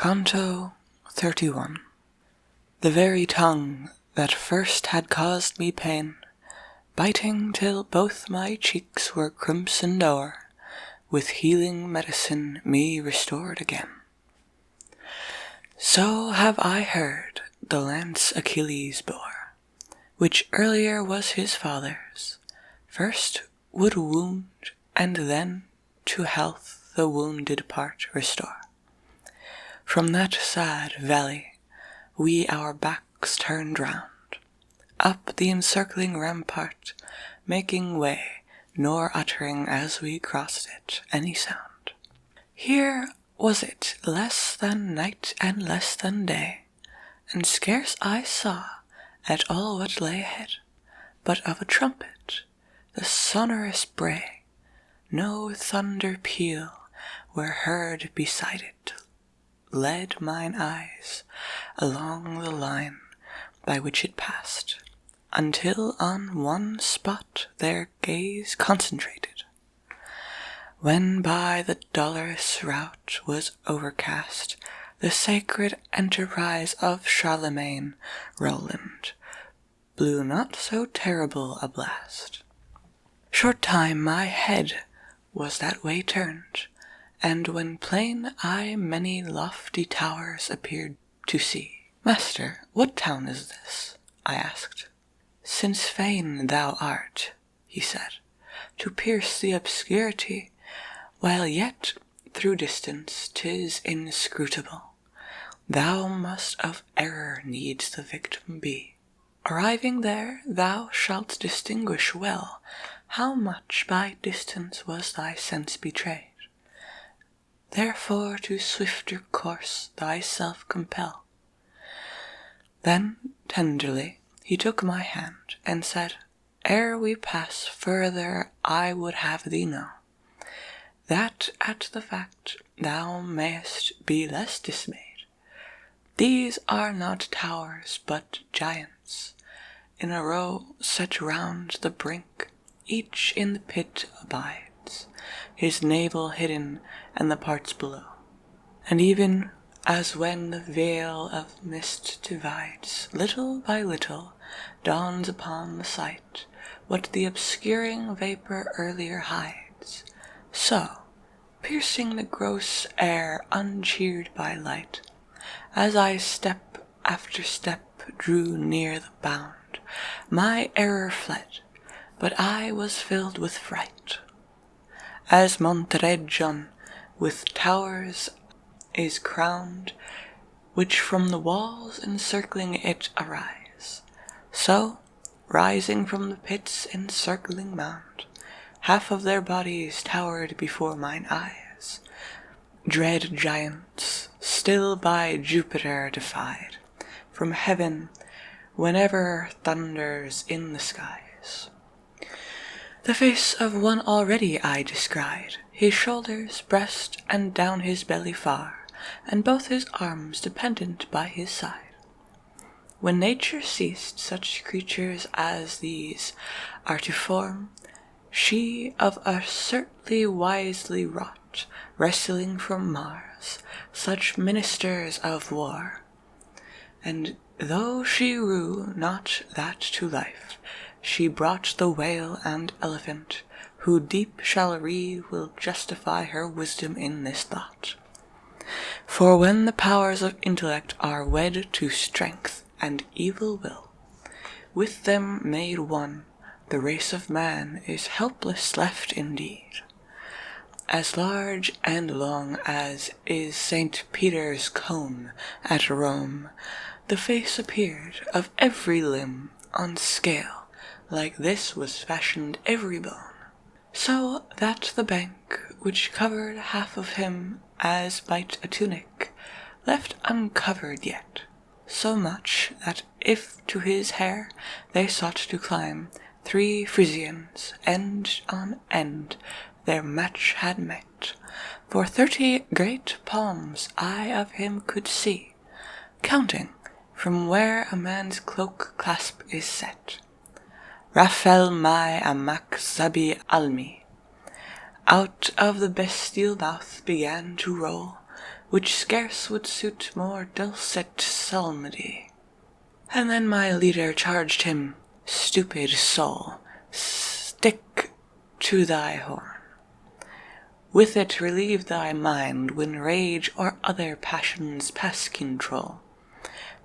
Canto 31. The very tongue that first had caused me pain, biting till both my cheeks were crimsoned o'er, with healing medicine me restored again. So have I heard the lance Achilles bore, which earlier was his father's, first would wound, and then to health the wounded part restore. From that sad valley we our backs turned round, up the encircling rampart, making way, nor uttering as we crossed it any sound. Here was it less than night and less than day, and scarce I saw at all what lay ahead, but of a trumpet, the sonorous bray, no thunder peal were heard beside it, led mine eyes along the line by which it passed, until on one spot their gaze concentrated, when by the dolorous rout was overcast the sacred enterprise of Charlemagne Roland, blew not so terrible a blast. Short time my head was that way turned, and when plain I many lofty towers appeared to see. "Master, what town is this?" I asked. "Since fain thou art," he said, "to pierce the obscurity, while yet through distance 'tis inscrutable, thou must of error needs the victim be. Arriving there thou shalt distinguish well how much by distance was thy sense betrayed. Therefore to swifter course thyself compel." Then tenderly he took my hand, and said, "Ere we pass further I would have thee know, that at the fact thou mayest be less dismayed. These are not towers but giants, in a row set round the brink, each in the pit abides, his navel hidden and the parts below. And even as when the veil of mist divides, little by little dawns upon the sight what the obscuring vapor earlier hides, so, piercing the gross air uncheered by light, as I step after step drew near the bound, my error fled, but I was filled with fright. As Montredjon with towers is crowned, which from the walls encircling it arise, so, rising from the pit's encircling mound, half of their bodies towered before mine eyes, dread giants, still by Jupiter defied, from heaven whenever thunders in the skies. The face of one already I descried, his shoulders, breast, and down his belly far, and both his arms dependent by his side. When nature ceased such creatures as these are to form, she of a certainly wisely wrought, wrestling from Mars such ministers of war. And though she rue not that to life, she brought the whale and elephant, who deep shall read will justify her wisdom in this thought. For when the powers of intellect are wed to strength and evil will, with them made one, the race of man is helpless left indeed. As large and long as is St. Peter's cone at Rome, the face appeared of every limb on scale, like this was fashioned every bone, so that the bank which covered half of him as might a tunic, left uncovered yet, so much that if to his hair they sought to climb, 3 Frisians, end on end, their match had met, for 30 great palms I of him could see, counting from where a man's cloak clasp is set. Raphael mai amak zabi almi. Out of the bestial mouth began to roll which scarce would suit more dulcet psalmody. And then my leader charged him, "Stupid soul, stick to thy horn. With it relieve thy mind when rage or other passions pass control.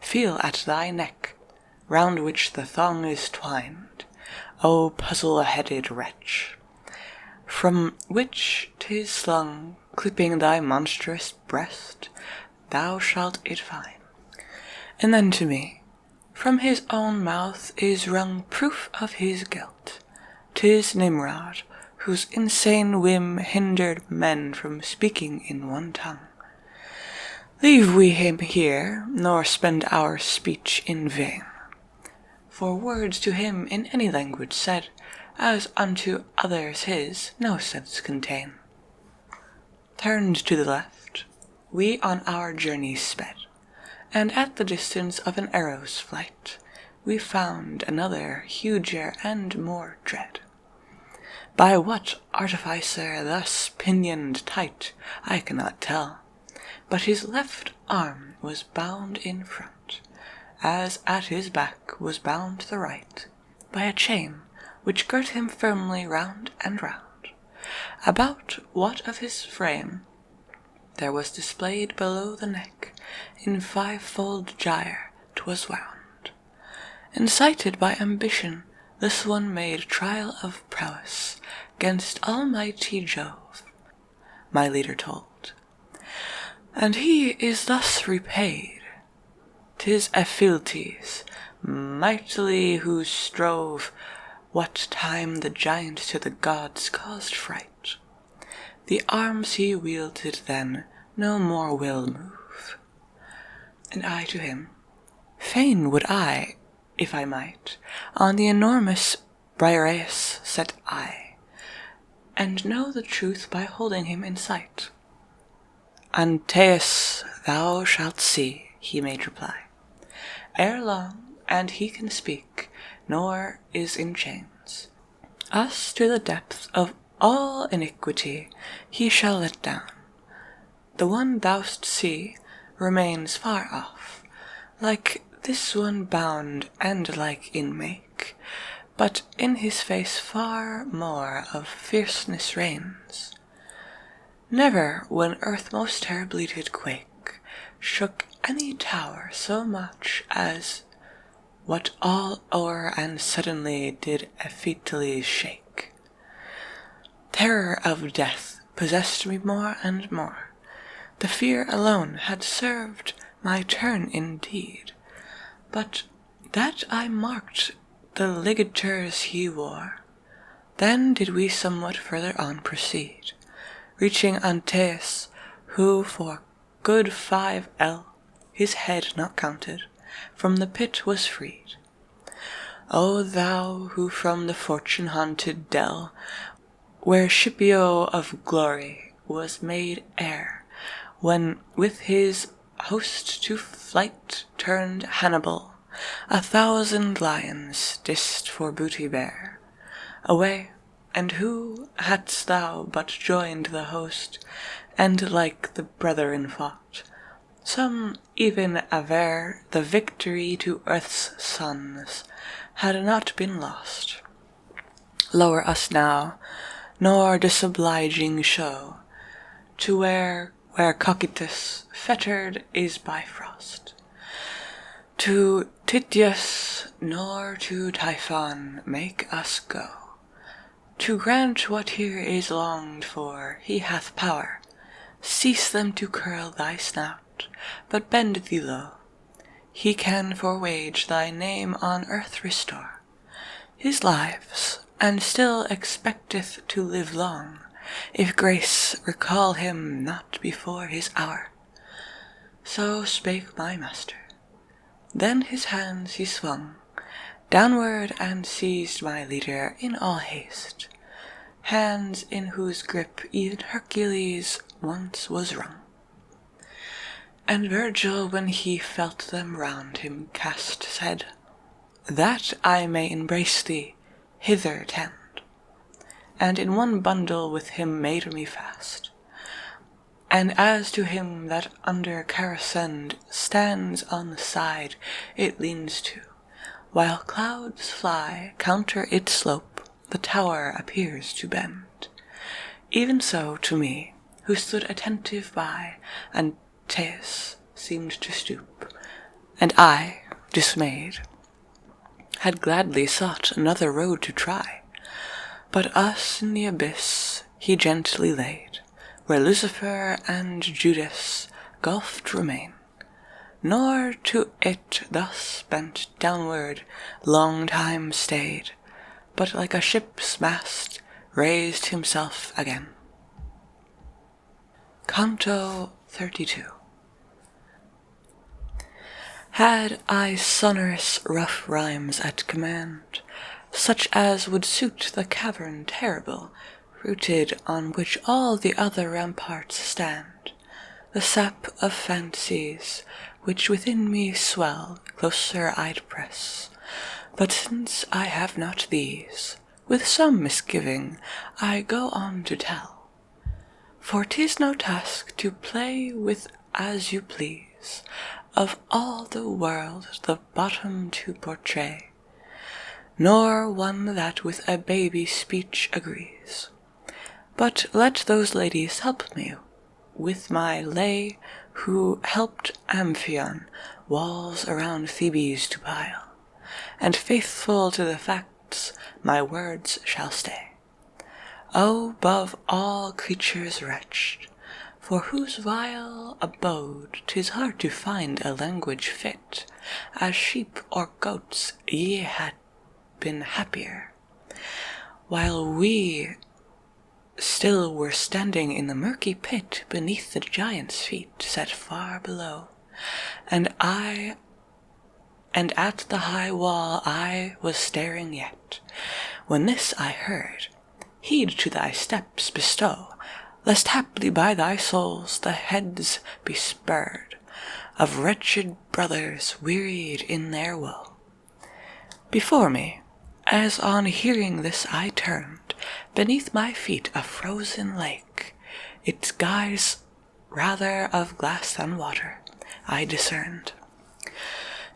Feel at thy neck, round which the thong is twined, O puzzle-headed wretch, from which 'tis slung, clipping thy monstrous breast, thou shalt it find." And then to me, from his own mouth is wrung proof of his guilt. 'Tis Nimrod, whose insane whim hindered men from speaking in one tongue. Leave we him here, nor spend our speech in vain. For words to him in any language said, as unto others his, no sense contain. Turned to the left, we on our journey sped, and at the distance of an arrow's flight, we found another huger and more dread. By what artificer thus pinioned tight, I cannot tell, but his left arm was bound in front, as at his back was bound the right, by a chain which girt him firmly round and round. About what of his frame there was displayed below the neck, in fivefold gyre 'twas wound. Incited by ambition, this one made trial of prowess 'gainst almighty Jove, my leader told. And he is thus repaid. 'Tis Ephialtes, mightily who strove, what time the giant to the gods caused fright. The arms he wielded then no more will move. And I to him, fain would I, if I might, on the enormous Briareus set eye, and know the truth by holding him in sight. "Antaeus thou shalt see," he made reply, "ere long, and he can speak, nor is in chains. Us to the depth of all iniquity he shall let down. The one thou'st see remains far off, like this one bound and like in make, but in his face far more of fierceness reigns. Never, when earth most terribly did quake, shook any tower so much as what all o'er and suddenly did Ephialtes shake. Terror of death possessed me more and more. The fear alone had served my turn indeed, but that I marked the ligatures he wore. Then did we somewhat further on proceed, reaching Antaeus, who for good 5 ell, his head not counted, from the pit was freed. O thou who from the fortune-haunted dell, where Scipio of glory was made heir, when with his host to flight turned Hannibal, 1,000 lions didst for booty bear. Away, and who, hadst thou but joined the host, and like the brethren fought, some even aver the victory to earth's sons had not been lost. Lower us now, nor disobliging show, to where Cocytus fettered is by frost. To Tityus nor to Typhon make us go. To grant what here is longed for, he hath power. Cease them to curl thy snout, but bend thee low. He can for wage thy name on earth restore. His lives, and still expecteth to live long, if grace recall him not before his hour. So spake my master. Then his hands he swung downward and seized my leader in all haste, hands in whose grip even Hercules once was wrung. And Virgil, when he felt them round him cast, said, "That I may embrace thee, hither tend," and in one bundle with him made me fast. And as to him that under Carisend stands on the side it leans to, while clouds fly counter its slope, the tower appears to bend. Even so to me, who stood attentive by, and Thais seemed to stoop, and I, dismayed, had gladly sought another road to try. But us in the abyss he gently laid, where Lucifer and Judas gulfed remain, nor to it thus bent downward long time stayed, but like a ship's mast raised himself again. Canto 32. Had I sonorous rough rhymes at command, such as would suit the cavern terrible, rooted on which all the other ramparts stand, the sap of fancies which within me swell closer I'd press. But since I have not these, with some misgiving I go on to tell. For 'tis no task to play with as you please, of all the world the bottom to portray, nor one that with a baby's speech agrees. But let those ladies help me with my lay who helped Amphion walls around Thebes to pile, and faithful to the facts my words shall stay. O, above all creatures wretched, for whose vile abode 'tis hard to find a language fit, as sheep or goats ye had been happier, while we still were standing in the murky pit beneath the giant's feet set far below, and at the high wall I was staring yet, when this I heard. Heed to thy steps bestow, lest haply by thy souls the heads be spurred of wretched brothers wearied in their woe. Before me, as on hearing this I turned, beneath my feet a frozen lake, its guise rather of glass than water, I discerned.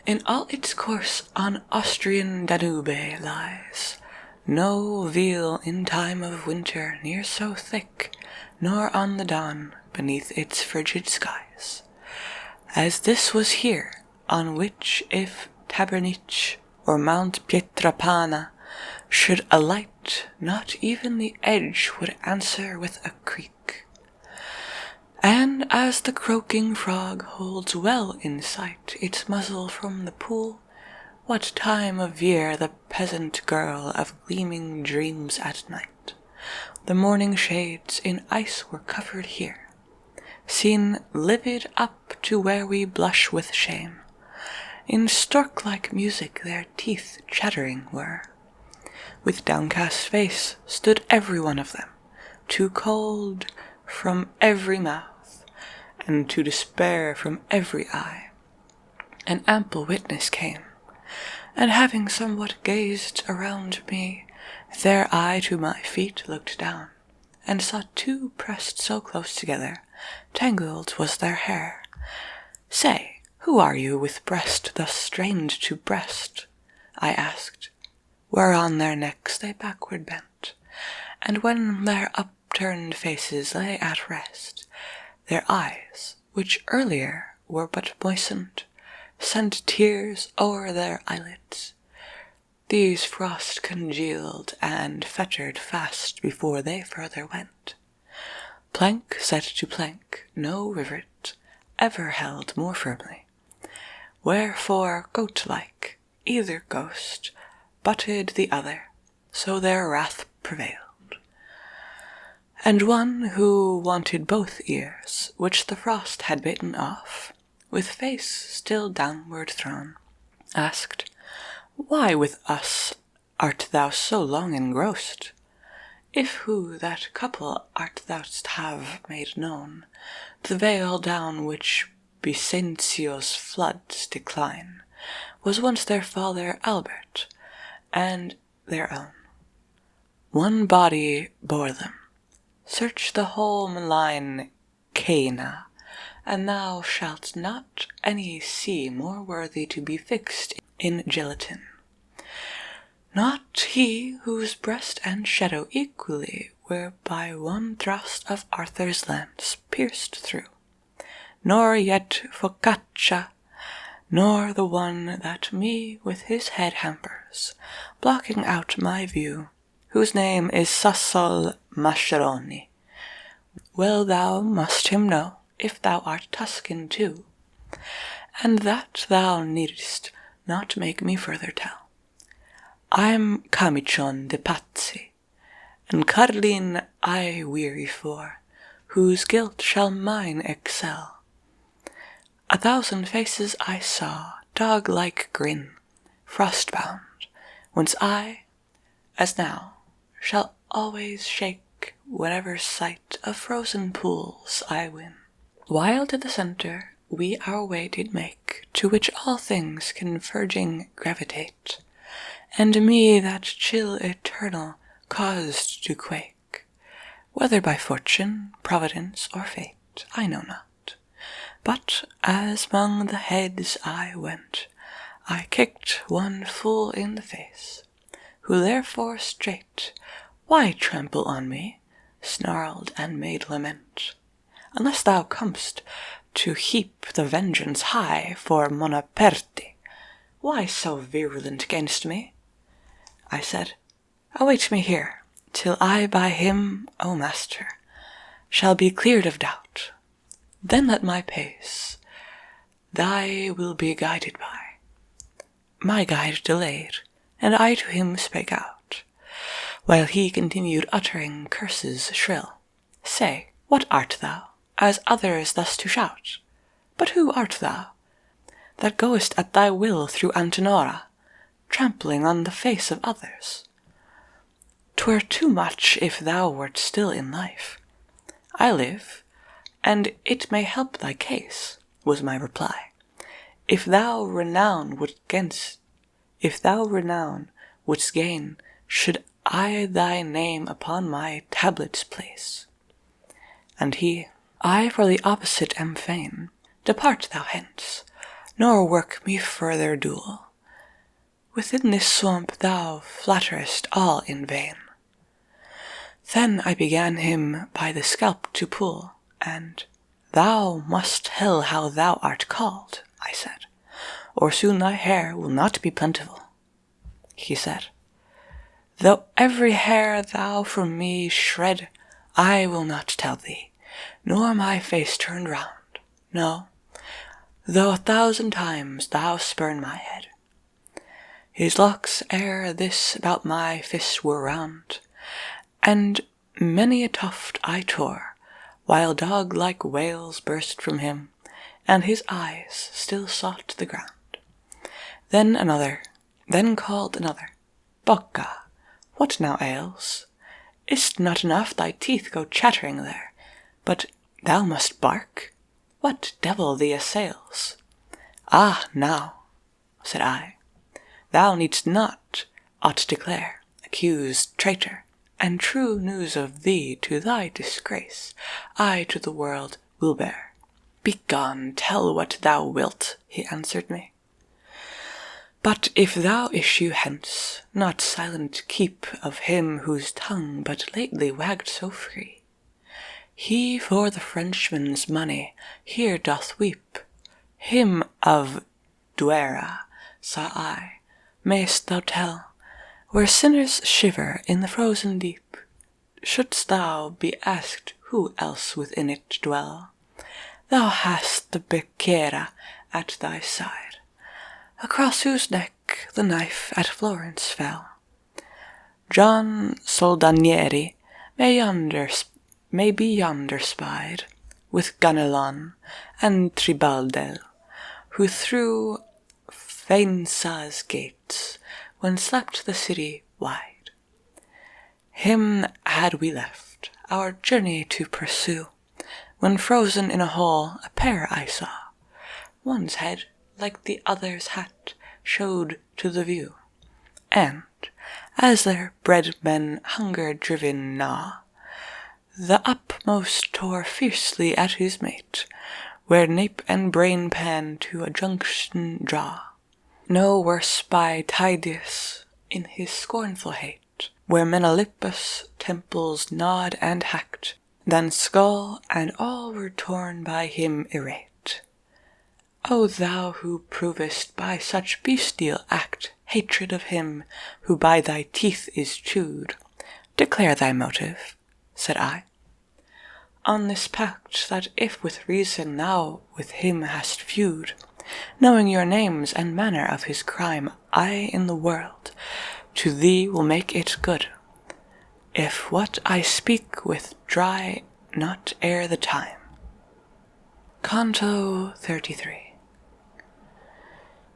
In all its course on Austrian Danube lies, no veil in time of winter near so thick, nor on the dawn beneath its frigid skies, as this was here, on which if Tabernich or Mount Pietrapana should alight, not even the edge would answer with a creak. And as the croaking frog holds well in sight its muzzle from the pool, what time of year the peasant girl of gleaming dreams at night, the morning shades in ice were covered here, seen livid up to where we blush with shame, in stork-like music their teeth chattering were. With downcast face stood every one of them, too cold from every mouth, and to despair from every eye. An ample witness came, and having somewhat gazed around me, there I to my feet looked down, and saw two pressed so close together, tangled was their hair. Say, who are you with breast thus strained to breast? I asked, whereon their necks they backward bent, and when their upturned faces lay at rest, their eyes, which earlier were but moistened, sent tears o'er their eyelids. These frost congealed and fettered fast before they further went. Plank set to plank, no rivet ever held more firmly, wherefore goat-like either ghost butted the other, so their wrath prevailed. And one who wanted both ears, which the frost had bitten off, with face still downward thrown, asked, why with us art thou so long engrossed? If who that couple art thou'st have made known, the vale down which Bicencio's floods decline, was once their father Albert, and their own. One body bore them. Search the whole malign Cana, and thou shalt not any see more worthy to be fixed in gelatin. Not he whose breast and shadow equally were by one thrust of Arthur's lance pierced through, nor yet focaccia, nor the one that me with his head hampers, blocking out my view, whose name is Sassol Mascheroni. Well thou must him know, if thou art Tuscan too, and that thou needst not make me further tell. I'm Camichon de Pazzi, and Carlin I weary for, whose guilt shall mine excel. 1,000 faces I saw, dog-like grin, frost-bound, whence I, as now, shall always shake whenever sight of frozen pools I win. While to the centre we our way did make, to which all things converging gravitate, and me that chill eternal caused to quake, whether by fortune, providence, or fate, I know not. But as 'mong the heads I went, I kicked one full in the face, who therefore straight, "Why trample on me?" snarled and made lament. "Unless thou comest to heap the vengeance high for Monaperti, why so virulent 'gainst me?" I said, "Await me here, till I by him, O master, shall be cleared of doubt. Then let my pace thy will be guided by." My guide delayed, and I to him spake out, while he continued uttering curses shrill. "Say, what art thou, as others thus to shout? But who art thou, that goest at thy will through Antenora, trampling on the face of others? 'Twere too much if thou wert still in life." "I live, and it may help thy case," was my reply. If thou renown wouldst gain, should I thy name upon my tablets place." And he, "I for the opposite am fain. Depart thou hence, nor work me further dule. Within this swamp thou flatterest all in vain." Then I began him by the scalp to pull, and, "Thou must tell how thou art called," I said, "or soon thy hair will not be plentiful." He said, "Though every hair thou from me shred, I will not tell thee, nor my face turned round, no, though 1,000 times thou spurn my head. His locks ere this about my fists were round, and many a tuft I tore, while dog-like wails burst from him, and his eyes still sought the ground. Then another, then called another, 'Bocca, what now ails? Is't not enough thy teeth go chattering there, but thou must bark? What devil thee assails?' 'Ah, now,' said I, 'thou needst not aught declare, accused traitor, and true news of thee to thy disgrace I to the world will bear.' 'Begone, tell what thou wilt,' he answered me. 'But if thou issue hence, not silent keep of him whose tongue but lately wagged so free. He for the Frenchman's money here doth weep, him of Duera saw I, mayst thou tell, where sinners shiver in the frozen deep. Shouldst thou be asked who else within it dwell, thou hast the Becchera at thy side, across whose neck the knife at Florence fell. John Soldanieri may be yonder spied, with Ganelon and Tribaldel, who through Faenza's gates, when slept the city wide. Him had we left, our journey to pursue, when frozen in a hole a pair I saw. One's head, like the other's hat, showed to the view, and, as their bread men hunger-driven gnaw, the upmost tore fiercely at his mate, where nape and brain pan to a junction draw. No worse by Tydeus in his scornful hate, where Menalippus' temples gnawed and hacked, than skull and all were torn by him irate. O thou who provest by such bestial act hatred of him who by thy teeth is chewed, declare thy motive, said I. On this pact that if with reason thou with him hast feud, knowing your names and manner of his crime, I in the world to thee will make it good, if what I speak withdraw not ere the time. Canto 33.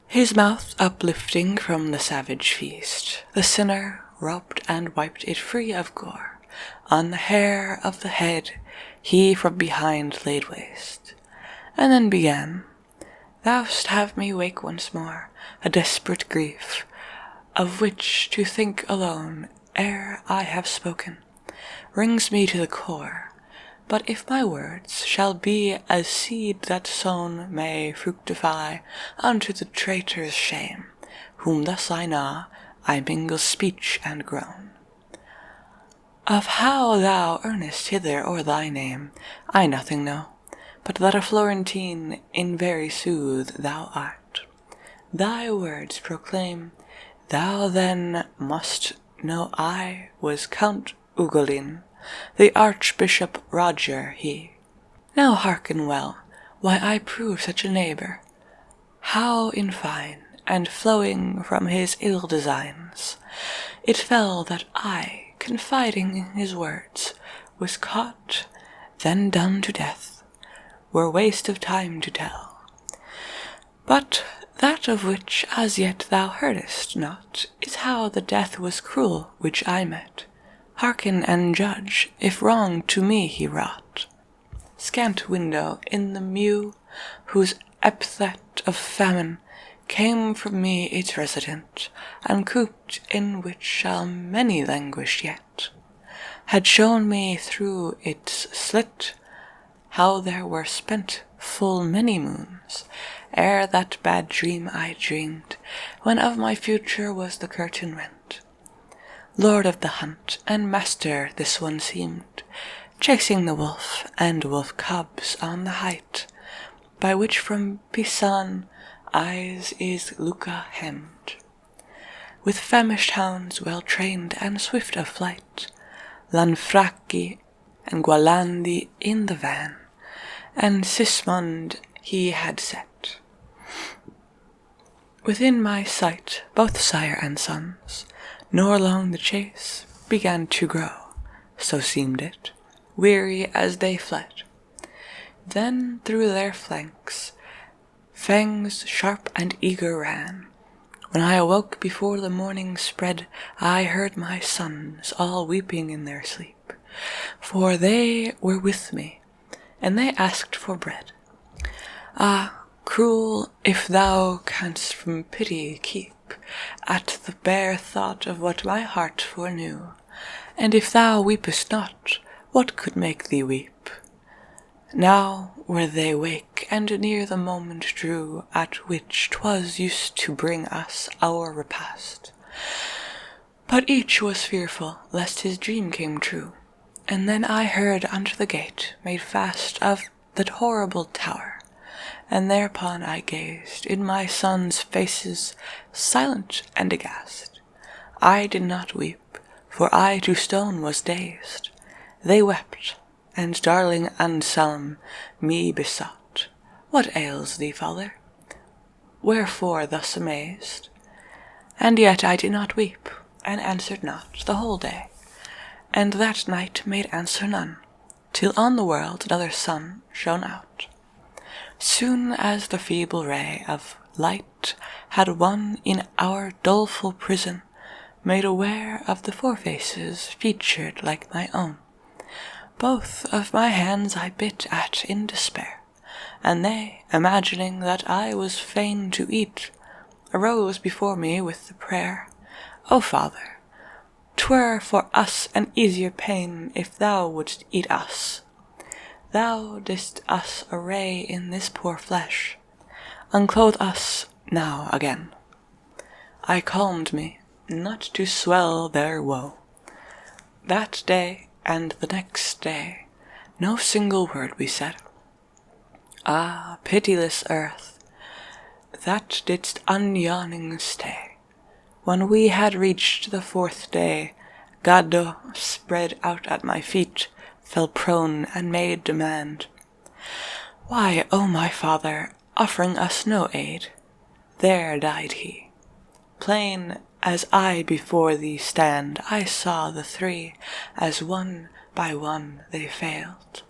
His mouth uplifting from the savage feast, the sinner rubbed and wiped it free of gore. On the hair of the head he from behind laid waste, and then began, Thou'st have me wake once more, a desperate grief, of which to think alone, ere I have spoken, wrings me to the core. But if my words shall be as seed that sown may fructify unto the traitor's shame, whom thus I gnaw, I mingle speech and groan. Of how thou earnest hither or thy name, I nothing know, but that a Florentine in very sooth thou art. Thy words proclaim, thou then must know I was Count Ugolin, the Archbishop Roger he. Now hearken well, why I prove such a neighbour, how in fine, and flowing from his ill designs, it fell that I, confiding in his words, was caught, then done to death, were waste of time to tell. But that of which as yet thou heardest not, is how the death was cruel which I met. Hearken and judge, if wrong to me he wrought. Scant window in the mew, whose epithet of famine came from me its resident, and cooped in which shall many languish yet, had shown me through its slit how there were spent full many moons, ere that bad dream I dreamed, when of my future was the curtain rent. Lord of the hunt and master this one seemed, chasing the wolf and wolf cubs on the height, by which from Pisan eyes is Luca hemmed. With famished hounds well trained and swift of flight, Lanfranchi and Gualandi in the van, and Sismond he had set. Within my sight both sire and sons, nor long the chase began to grow, so seemed it, weary as they fled. Then through their flanks fangs sharp and eager ran. When I awoke before the morning spread, I heard my sons all weeping in their sleep, for they were with me, and they asked for bread. Ah, cruel, if thou canst from pity keep at the bare thought of what my heart foreknew, and if thou weepest not, what could make thee weep? Now were they wake, and near the moment drew at which 'twas used to bring us our repast. But each was fearful lest his dream came true, and then I heard under the gate made fast of that horrible tower, and thereupon I gazed in my sons' faces, silent and aghast. I did not weep, for I to stone was dazed. They wept, and darling Anselm me besought, What ails thee, father? Wherefore thus amazed? And yet I did not weep, and answered not the whole day, and that night made answer none, till on the world another sun shone out. Soon as the feeble ray of light had one in our doleful prison made aware of the four faces featured like my own, both of my hands I bit at in despair, and they, imagining that I was fain to eat, arose before me with the prayer, O Father, 'twere for us an easier pain if thou wouldst eat us. Thou didst us array in this poor flesh, unclothe us now again. I calmed me, not to swell their woe. That day and the next day, no single word we said. Ah, pitiless earth, that didst unyawning stay. When we had reached the 4th day, Gaddo, spread out at my feet, fell prone and made demand. Why, O my father, offering us no aid, there died he. Plain as I before thee stand, I saw the 3, as one by one they failed,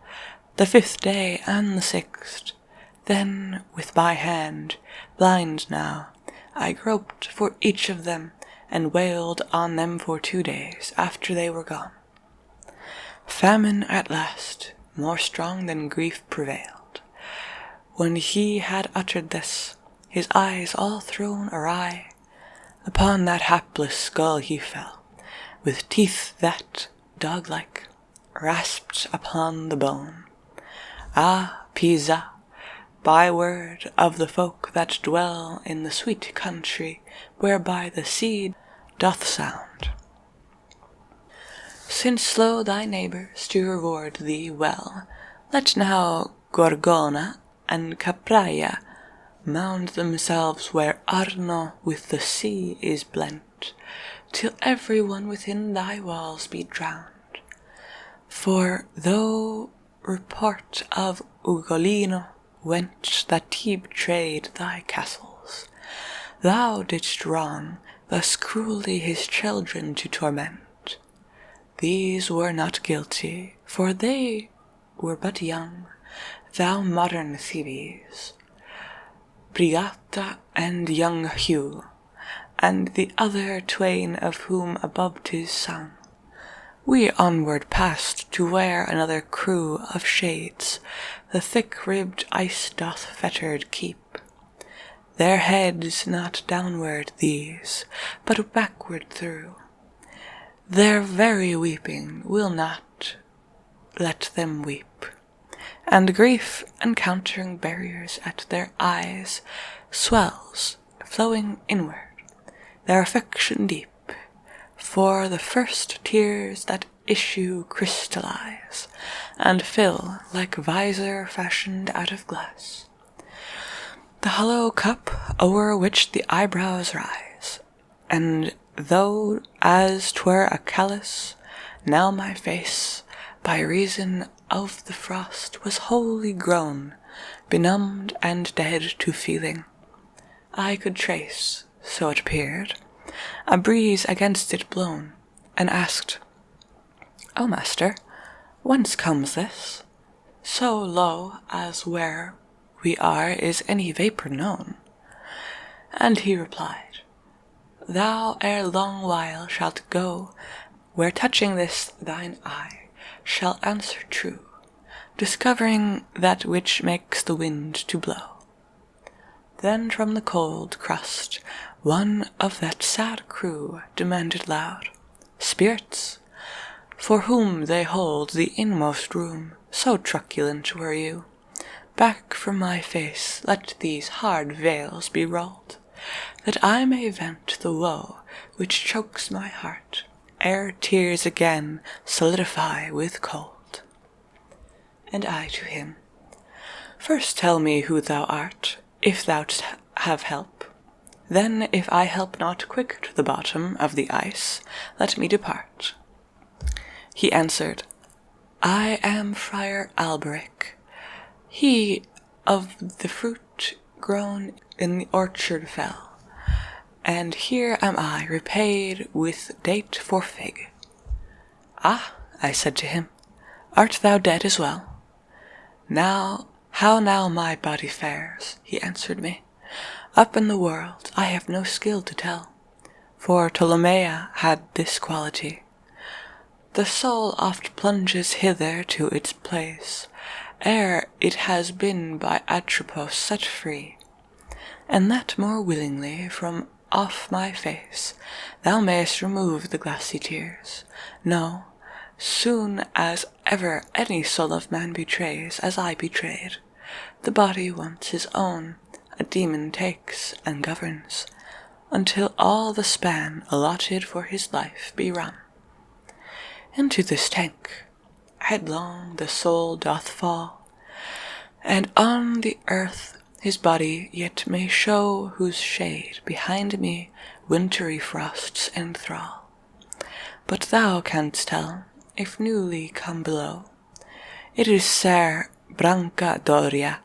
the 5th day and the 6th. Then with my hand, blind now, I groped for each of them, and wailed on them for 2 days after they were gone. Famine at last, more strong than grief, prevailed. When he had uttered this, his eyes all thrown awry, upon that hapless skull he fell, with teeth that, dog-like, rasped upon the bone. Ah, Pisa, byword of the folk that dwell in the sweet country whereby the sea doth sound. Since slow thy neighbours to reward thee well, let now Gorgona and Capraia mound themselves where Arno with the sea is blent, till every one within thy walls be drowned. For though report of Ugolino went that he betrayed thy castles, thou didst wrong thus cruelly his children to torment. These were not guilty, for they were but young, thou modern Thebes, Brigata and young Hugh, and the other 2 of whom above 'tis sung. We onward passed to where another crew of shades the thick-ribbed ice doth fettered keep. Their heads not downward these, but backward through. Their very weeping will not let them weep, and grief encountering barriers at their eyes swells, flowing inward, their affection deep, for the first tears that issue crystallize, and fill like visor fashioned out of glass the hollow cup o'er which the eyebrows rise, and though as 'twere a callus, now my face, by reason of the frost, was wholly grown, benumbed and dead to feeling. I could trace, so it appeared, a breeze against it blown, and asked, O master, whence comes this? So low as where we are is any vapour known. And he replied, Thou ere long while shalt go, where touching this thine eye shall answer true, discovering that which makes the wind to blow. Then from the cold crust one of that sad crew demanded loud, Spirits, for whom they hold the inmost room, so truculent were you. Back from my face let these hard veils be rolled, that I may vent the woe which chokes my heart, ere tears again solidify with cold. And I to him, First tell me who thou art, if thou have help. Then, if I help not quick to the bottom of the ice, let me depart. He answered, I am Friar Alberic, he of the fruit grown in the orchard fell, and here am I repaid with date for fig. Ah, I said to him, art thou dead as well? Now, how now my body fares, he answered me. Up in the world I have no skill to tell, for Ptolemaea had this quality. The soul oft plunges hither to its place, ere it has been by Atropos set free, and that more willingly from off my face, thou mayst remove the glassy tears. No, soon as ever any soul of man betrays, as I betrayed, the body wants his own, a demon takes and governs, until all the span allotted for his life be run. Into this tank headlong the soul doth fall, and on the earth his body yet may show, whose shade behind me wintry frosts enthrall. But thou canst tell, if newly come below, it is Ser Purgatoria,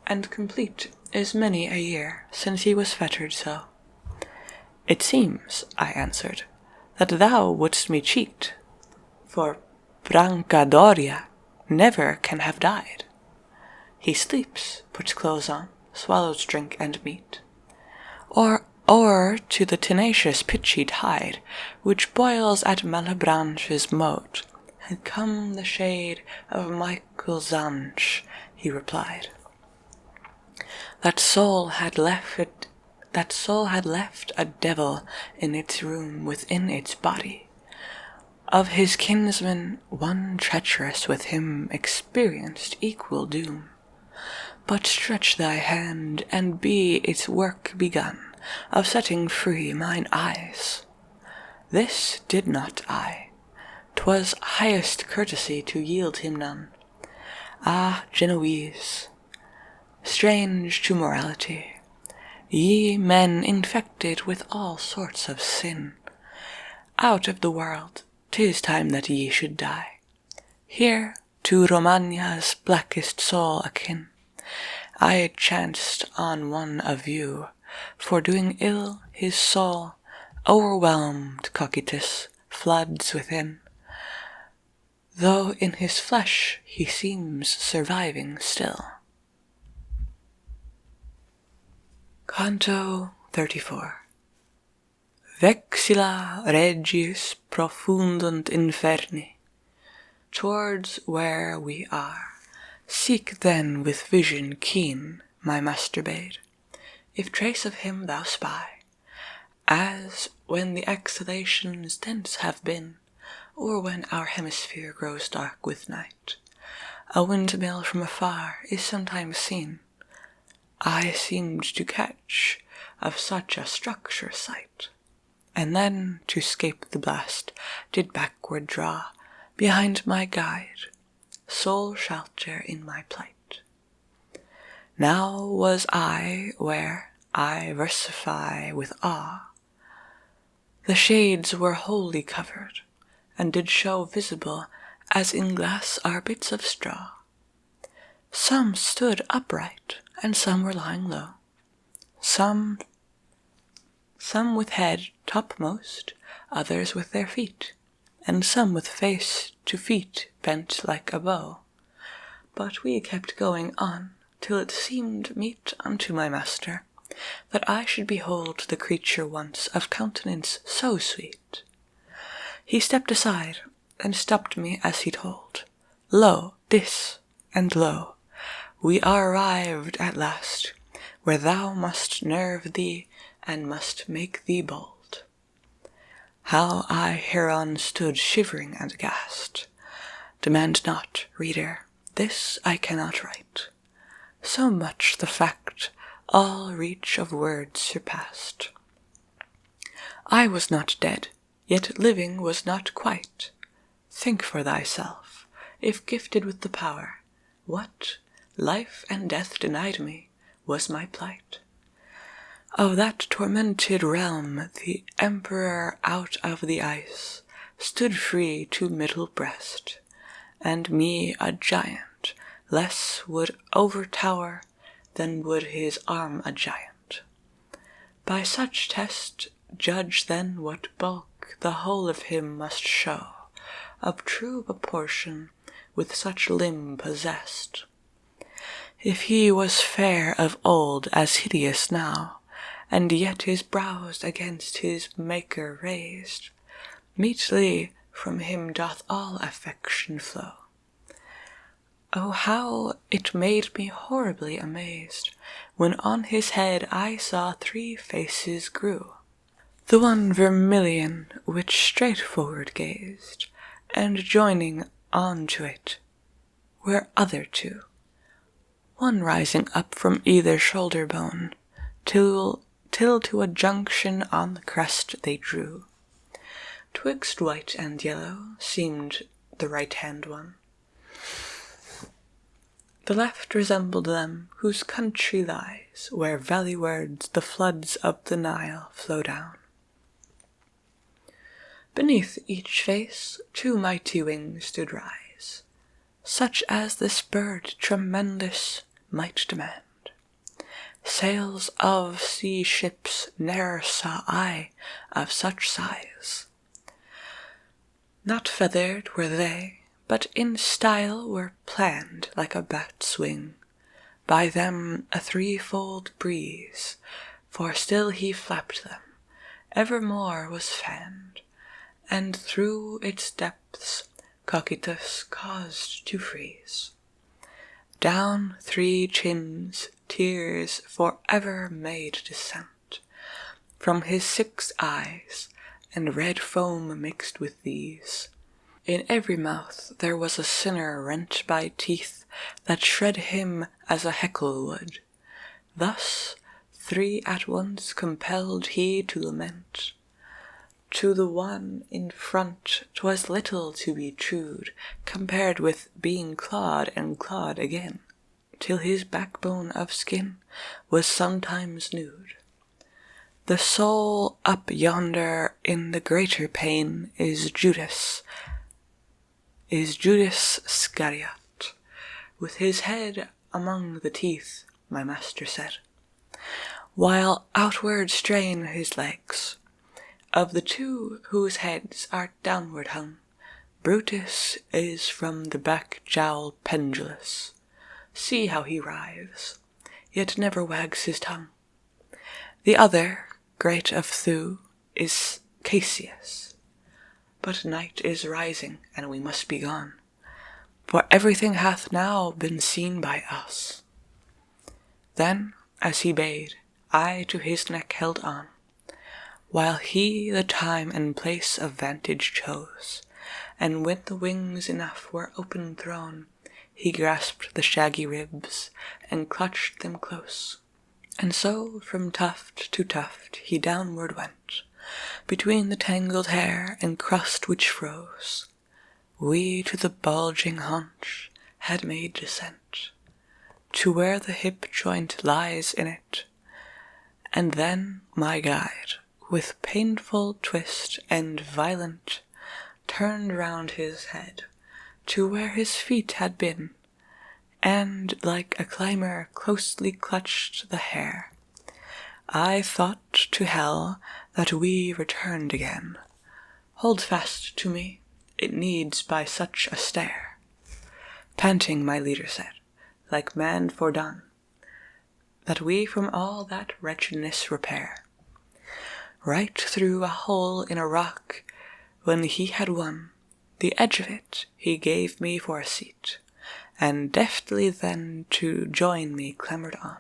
and complete is many a year since he was fettered so. It seems, I answered, that thou wouldst me cheat, for Purgatoria never can have died. He sleeps, puts clothes on, swallows drink and meat, or o'er to the tenacious pitchy tide, which boils at Malebranche's moat, had come the shade of Michael's ange, he replied. That soul had left a devil in its room within its body. Of his kinsman, one treacherous with him experienced equal doom. But stretch thy hand, and be its work begun, of setting free mine eyes. This did not I. 'Twas highest courtesy to yield him none. Ah, Genoese, strange to morality, ye men infected with all sorts of sin, out of the world, 'tis time that ye should die. Here, to Romagna's blackest soul akin, I chanced on one of you, for doing ill his soul, overwhelmed Cocytus, floods within, though in his flesh he seems surviving still. Canto 34. Vexilla regis profundunt inferni. Towards where we are, seek then with vision keen, my master bade, if trace of him thou spy, as when the exhalations thence have been, or when our hemisphere grows dark with night, a windmill from afar is sometimes seen. I seemed to catch of such a structure sight, and then, to 'scape the blast, did backward draw, behind my guide, sole shelter in my plight. Now was I where I versify with awe. The shades were wholly covered, and did show visible, as in glass are bits of straw. Some stood upright, and some were lying low. Some with head topmost, others with their feet, and some with face to feet bent like a bow. But we kept going on, till it seemed meet unto my master, that I should behold the creature once of countenance so sweet. He stepped aside, and stopped me as he told, Lo, this, and lo, we are arrived at last, where thou must nerve thee, and must make thee bold. How I hereon stood shivering and aghast. Demand not, reader, this I cannot write. So much the fact all reach of words surpassed. I was not dead, yet living was not quite. Think for thyself, if gifted with the power, what, life and death denied me, was my plight. Of that tormented realm the emperor out of the ice stood free to middle breast, and me a giant less would overtower than would his arm a giant. By such test judge then what bulk the whole of him must show, of true proportion with such limb possessed. If he was fair of old as hideous now, and yet his brows against his Maker raised, meetly from him doth all affection flow. Oh, how it made me horribly amazed, when on his head I saw 3 faces grew. The one vermilion, which straight forward gazed, and joining on to it were other 2, one rising up from either shoulder bone, till to a junction on the crest they drew. Twixt white and yellow seemed the right-hand one. The left resembled them whose country lies where valleywards the floods of the Nile flow down. Beneath each face 2 mighty wings did rise, such as this bird tremendous might demand. Sails of sea ships ne'er saw I of such size. Not feathered were they, but in style were planned like a bat's wing, by them a 3-fold breeze, for still he flapped them, evermore was fanned, and through its depths Cocytus caused to freeze. Down 3 chins tears for ever made descent from his 6 eyes, and red foam mixed with these. In every mouth there was a sinner rent by teeth that shred him as a heckle would. Thus 3 at once compelled he to lament. To the one in front 'twas little to be chewed, compared with being clawed and clawed again, till his backbone of skin was sometimes nude. The soul up yonder in the greater pain is Judas Iscariot, with his head among the teeth, my master said, while outward strain his legs. Of the 2 whose heads are downward hung, Brutus is from the back jowl pendulous. See how he writhes, yet never wags his tongue. The other, great of thew, is Cassius. But night is rising, and we must be gone, for everything hath now been seen by us. Then, as he bade, I to his neck held on, while he the time and place of vantage chose, and when the wings enough were open thrown, he grasped the shaggy ribs, and clutched them close. And so from tuft to tuft he downward went, between the tangled hair and crust which froze. We to the bulging haunch had made descent, to where the hip joint lies in it, and then my guide, with painful twist and violent, turned round his head, to where his feet had been, and like a climber closely clutched the hair. I thought to hell that we returned again. Hold fast to me, it needs by such a stair. Panting, my leader said, like man fordone, that we from all that wretchedness repair. Right through a hole in a rock, when he had won, the edge of it he gave me for a seat, and deftly then to join me clambered on.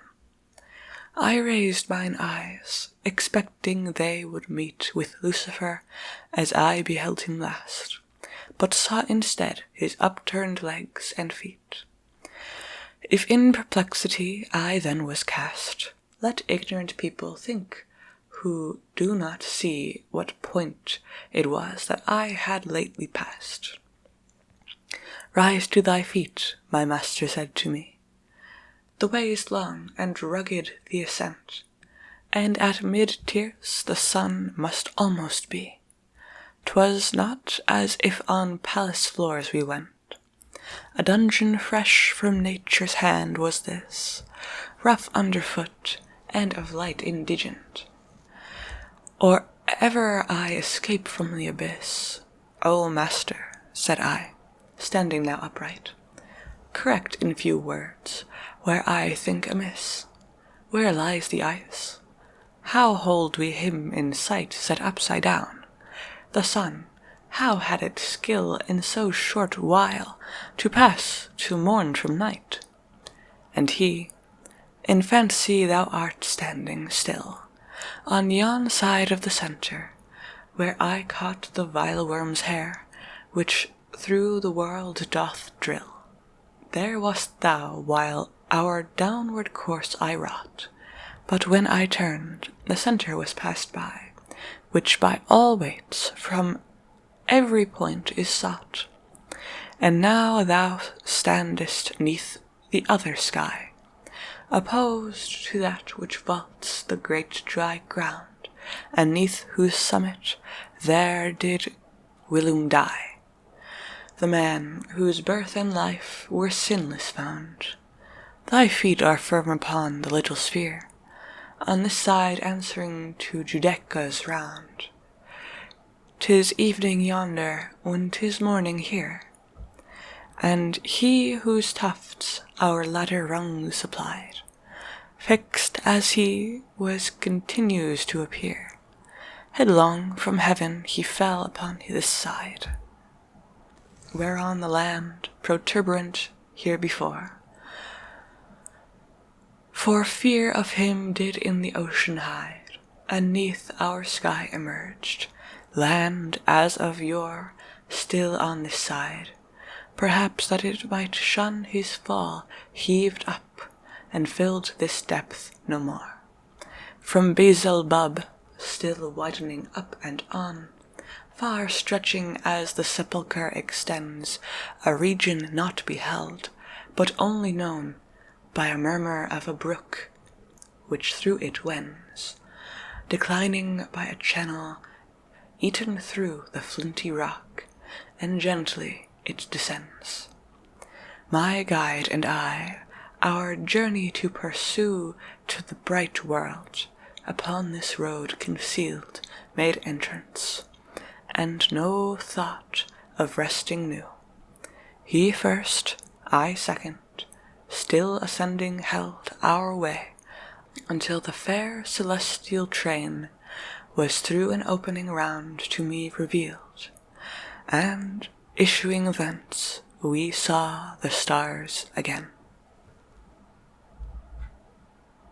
I raised mine eyes, expecting they would meet with Lucifer as I beheld him last, but saw instead his upturned legs and feet. If in perplexity I then was cast, let ignorant people think, who do not see what point it was that I had lately passed. Rise to thy feet, my master said to me. The way is long and rugged the ascent, and at mid-tierce the sun must almost be. 'Twas not as if on palace floors we went. A dungeon fresh from nature's hand was this, rough underfoot and of light indigent. Or ever I escape from the abyss, O master, said I, standing now upright, correct in few words, where I think amiss. Where lies the ice? How hold we him in sight set upside down? The sun, how had it skill in so short while to pass to morn from night? And he, In fancy thou art standing still, on yon side of the centre, where I caught the vile worm's hair, which through the world doth drill. There wast thou while our downward course I wrought, but when I turned, the centre was passed by, which by all weights from every point is sought. And now thou standest neath the other sky, opposed to that which vaults the great dry ground, and neath whose summit there did whilom die, the man whose birth and life were sinless found. Thy feet are firm upon the little sphere, on this side answering to Judeca's round. 'Tis evening yonder when 'tis morning here, and he whose tufts our ladder rung supplied, fixed as he was continues to appear. Headlong from heaven he fell upon this side, whereon the land protuberant here before, for fear of him did in the ocean hide, and neath our sky emerged, land as of yore still on this side, perhaps that it might shun his fall heaved up, and filled this depth no more. From Beelzebub still widening up and on, far stretching as the sepulchre extends, a region not beheld, but only known by a murmur of a brook, which through it wends, declining by a channel eaten through the flinty rock, and gently it descends. My guide and I, our journey to pursue to the bright world, upon this road concealed made entrance, and no thought of resting knew. He first, I second, still ascending held our way, until the fair celestial train was through an opening round to me revealed, and issuing thence we saw the stars again.